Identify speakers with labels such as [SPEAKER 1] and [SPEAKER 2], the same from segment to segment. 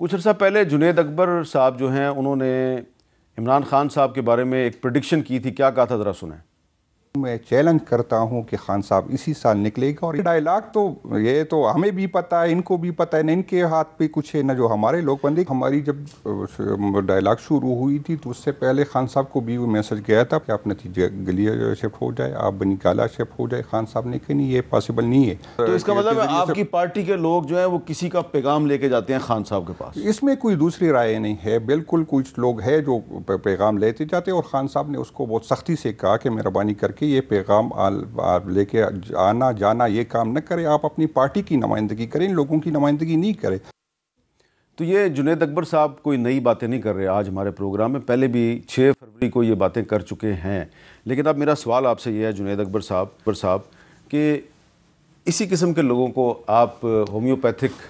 [SPEAKER 1] کچھ عرصہ پہلے جنید اکبر صاحب جو ہیں انہوں نے عمران خان صاحب کے بارے میں ایک پریڈکشن کی تھی، کیا کہا تھا ذرا سنیں۔
[SPEAKER 2] میں چیلنج کرتا ہوں کہ خان صاحب اسی سال نکلے گا، اور ڈائلاگ تو یہ تو ہمیں بھی پتہ ہے، ان کو بھی پتہ ہے، نہ ان کے ہاتھ پہ کچھ ہے نہ جو ہمارے لوگ بندے۔ ہماری جب ڈائلاگ شروع ہوئی تھی تو اس سے پہلے خان صاحب کو بھی وہ میسج گیا تھا کہ آپ نتیجہ گلیہ شفٹ ہو جائے، آپ بنی کالا شفٹ ہو جائے۔ خان صاحب نے کہا نہیں، یہ پاسبل نہیں ہے۔
[SPEAKER 1] تو اس کا مطلب ہے آپ کی پارٹی کے لوگ جو ہیں وہ کسی کا پیغام لے کے جاتے ہیں خان صاحب کے پاس؟
[SPEAKER 2] اس میں کوئی دوسری رائے نہیں ہے، بالکل کچھ لوگ ہیں جو پیغام لیتے جاتے ہیں، اور خان صاحب نے اس کو بہت سختی سے کہا کہ مہربانی کر کے یہ پیغام آپ لے کے آنا جانا یہ کام نہ کریں، آپ اپنی پارٹی کی نمائندگی کریں، لوگوں کی نمائندگی نہیں کریں۔
[SPEAKER 1] تو یہ جنید اکبر صاحب کوئی نئی باتیں نہیں کر رہے آج ہمارے پروگرام میں، پہلے بھی 6 فروری کو یہ باتیں کر چکے ہیں۔ لیکن اب میرا سوال آپ سے یہ ہے جنید اکبر صاحب کہ اسی قسم کے لوگوں کو آپ ہومیوپیتھک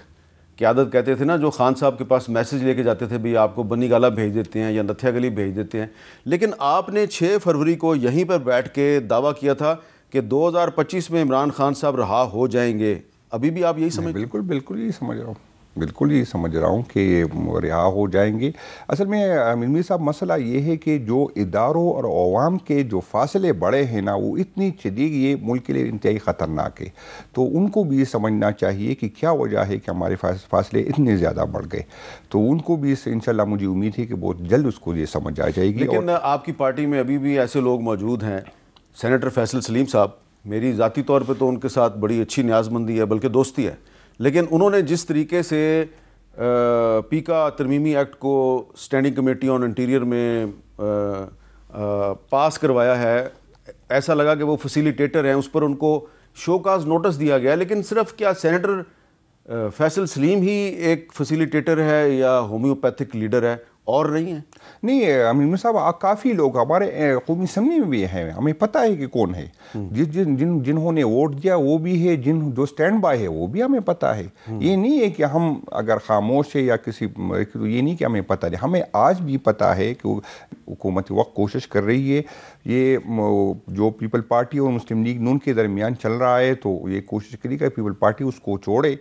[SPEAKER 1] قیادت کہتے تھے نا، جو خان صاحب کے پاس میسج لے کے جاتے تھے بھی آپ کو بنی گالا بھیج دیتے ہیں یا نتھیا گلی بھیج دیتے ہیں، لیکن آپ نے 6 فروری کو یہیں پر بیٹھ کے دعویٰ کیا تھا کہ 2025 میں عمران خان صاحب رہا ہو جائیں گے۔ ابھی بھی آپ یہی سمجھ؟
[SPEAKER 2] بالکل یہی سمجھ رہا ہوں، بالکل یہ سمجھ رہا ہوں کہ رہا ہو جائیں گے۔ اصل میں میر صاحب مسئلہ یہ ہے کہ جو اداروں اور عوام کے جو فاصلے بڑے ہیں نا، وہ اتنی شدید، یہ ملک کے لیے انتہائی خطرناک ہے۔ تو ان کو بھی یہ سمجھنا چاہیے کہ کیا وجہ ہے کہ ہمارے فاصلے اتنے زیادہ بڑھ گئے۔ تو ان کو بھی انشاءاللہ مجھے امید ہے کہ بہت جلد اس کو یہ سمجھ آ جائے گی۔
[SPEAKER 1] لیکن آپ کی پارٹی میں ابھی بھی ایسے لوگ موجود ہیں، سینیٹر فیصل سلیم صاحب، میری ذاتی طور پہ تو ان کے ساتھ بڑی اچھی نیازمندی ہے، بلکہ دوستی ہے، لیکن انہوں نے جس طریقے سے پیکا ترمیمی ایکٹ کو اسٹینڈنگ کمیٹی آن انٹیریئر میں پاس کروایا ہے، ایسا لگا کہ وہ فیسیلیٹیٹر ہیں، اس پر ان کو شو کاز نوٹس دیا گیا۔ لیکن صرف کیا سینیٹر فیصل سلیم ہی ایک فیسیلیٹیٹر ہے یا ہومیوپیتھک لیڈر ہے، اور نہیں ہے؟
[SPEAKER 2] نہیں امین صاحب، کافی لوگ ہمارے قومی اسمبلی میں بھی ہیں، ہمیں پتہ ہے کہ کون ہے، جنہوں نے ووٹ دیا وہ بھی ہے، جو سٹینڈ بائی ہے وہ بھی ہمیں پتہ ہے۔ یہ نہیں ہے کہ ہم اگر خاموش ہے یا کسی، یہ نہیں کہ ہمیں پتہ نہیں، ہمیں آج بھی پتہ ہے کہ حکومت وقت کوشش کر رہی ہے۔ یہ جو پیپل پارٹی اور مسلم لیگ نون کے درمیان چل رہا ہے، تو یہ کوشش کری کہ پیپل پارٹی اس کو چھوڑے۔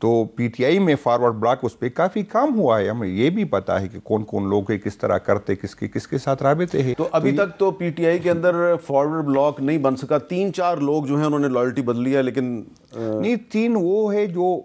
[SPEAKER 2] تو پی ٹی آئی میں فارورڈ بلاک اس پہ کافی کام ہوا ہے، ہمیں یہ بھی پتہ ہے کہ کون کون لوگ ہیں، کس طرح کرتے، کس کے ساتھ رابطے ہیں۔
[SPEAKER 1] تو ابھی تک تو پی ٹی آئی کے اندر فارورڈ بلاک نہیں بن سکا، 3-4 لوگ جو ہیں انہوں نے لائلٹی بدلی ہے، لیکن
[SPEAKER 2] نہیں، 3 وہ ہے جو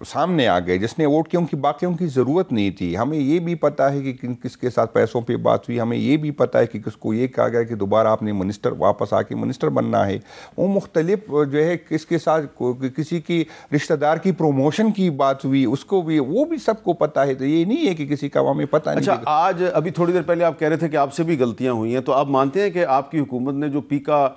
[SPEAKER 2] سامنے آ گئے جس نے ووٹ کیا، ان کی باقیوں کی ضرورت نہیں تھی۔ ہمیں یہ بھی پتہ ہے کہ کس کے ساتھ پیسوں پہ بات ہوئی، ہمیں یہ بھی پتہ ہے کہ کس کو یہ کہا گیا کہ دوبارہ آپ نے منسٹر واپس آ کے منسٹر بننا ہے۔ وہ مختلف جو ہے کس کے ساتھ کسی کی رشتہ دار کی پروموشن کی بات ہوئی، اس کو بھی، وہ بھی سب کو پتہ ہے۔ تو یہ نہیں ہے کہ کسی کا ہمیں پتہ نہیں۔
[SPEAKER 1] اچھا، آج ابھی تھوڑی دیر پہلے آپ کہہ رہے تھے کہ آپ سے بھی غلطیاں ہوئی ہیں، تو آپ مانتے ہیں کہ آپ کی حکومت نے جو پیکا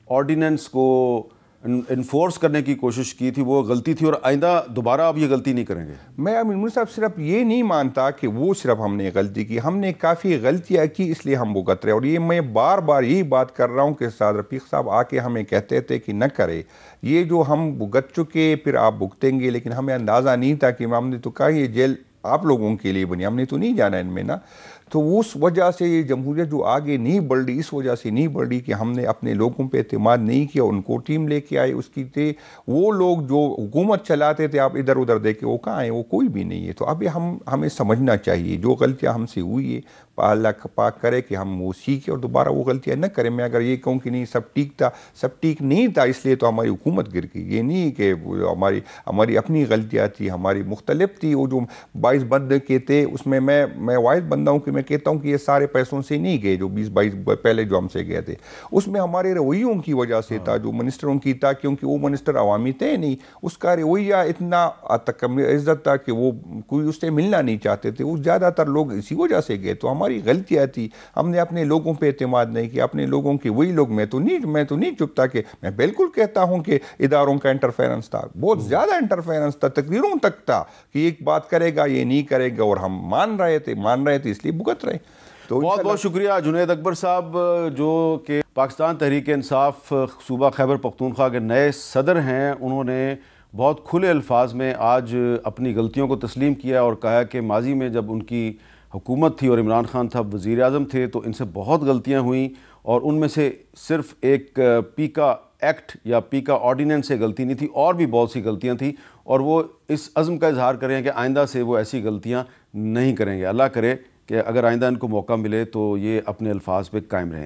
[SPEAKER 1] آرڈیننس کو انفورس کرنے کی کوشش کی تھی وہ غلطی تھی، اور آئندہ دوبارہ آپ یہ غلطی نہیں کریں گے؟
[SPEAKER 2] میں امین صاحب صرف یہ نہیں مانتا کہ وہ صرف ہم نے غلطی کی، ہم نے کافی غلطیاں کی، اس لیے ہم بھگت رہے۔ اور یہ میں بار بار یہی بات کر رہا ہوں کہ سعد رفیق صاحب آ کے ہمیں کہتے تھے کہ نہ کرے یہ، جو ہم بھگت چکے پھر آپ بھگتیں گے، لیکن ہمیں اندازہ نہیں تھا کہ ہم نے تو کہا یہ جیل آپ لوگوں کے لیے بنی، ہم نے تو نہیں جانا ان میں نا۔ تو اس وجہ سے یہ جمہوریت جو آگے نہیں بڑھ رہی، اس وجہ سے نہیں بڑھ رہی کہ ہم نے اپنے لوگوں پہ اعتماد نہیں کیا، ان کو ٹیم لے کے آئے اس کی تھے۔ وہ لوگ جو حکومت چلاتے تھے، آپ ادھر ادھر دیکھے وہ کہاں ہیں، وہ کوئی بھی نہیں ہے۔ تو اب ہمیں سمجھنا چاہیے جو غلطیاں ہم سے ہوئی ہے، اللہ پاک کرے کہ ہم وہ سیکھیں اور دوبارہ وہ غلطیاں نہ کریں۔ میں اگر یہ کہوں کہ نہیں سب ٹھیک تھا، سب ٹھیک نہیں تھا، اس لیے تو ہماری حکومت گر گئی، یہ نہیں کہ ہماری اپنی غلطیاں تھی، ہماری مختلف تھی۔ وہ جو 22 بندے کے تھے، اس میں میں واحد بندہ ہوں کہ میں کہتا ہوں کہ یہ سارے پیسوں سے نہیں گئے، جو 20-22 پہلے جو ہم سے گئے تھے، اس میں ہمارے رویوں کی وجہ سے تھا، جو منسٹروں کی تھا، کیونکہ وہ منسٹر عوامی تھے نہیں، اس کا رویہ اتنا عزت تھا کہ وہ کوئی اس سے ملنا نہیں چاہتے تھے، وہ زیادہ تر لوگ اسی وجہ سے گئے۔ تو ہماری غلطیاں تھی، ہم نے اپنے لوگوں پہ اعتماد نہیں کیا، اپنے لوگوں کے وہی لوگ، میں تو نہیں چپتا کہ میں بالکل کہتا ہوں کہ اداروں کا انٹرفیرنس تھا، بہت زیادہ انٹرفیرنس تھا، تقریروں تک تھا کہ ایک بات کرے گا یہ نہیں کرے گا، اور ہم مان رہے تھے اس لیے بھگت رہے۔ تو
[SPEAKER 1] بہت بہت شکریہ جنید اکبر صاحب، جو کہ پاکستان تحریک انصاف صوبہ خیبر پختونخوا کے نئے صدر ہیں۔ انہوں نے بہت کھلے الفاظ میں آج اپنی غلطیوں کو تسلیم کیا اور کہا کہ ماضی میں جب ان کی حکومت تھی اور عمران خان صاحب وزیر اعظم تھے تو ان سے بہت غلطیاں ہوئیں، اور ان میں سے صرف ایک پیکا ایکٹ یا پی کا آرڈیننس سے غلطی نہیں تھی، اور بھی بہت سی غلطیاں تھیں، اور وہ اس عزم کا اظہار کریں کہ آئندہ سے وہ ایسی غلطیاں نہیں کریں گے۔ اللہ کرے کہ اگر آئندہ ان کو موقع ملے تو یہ اپنے الفاظ پہ قائم رہیں۔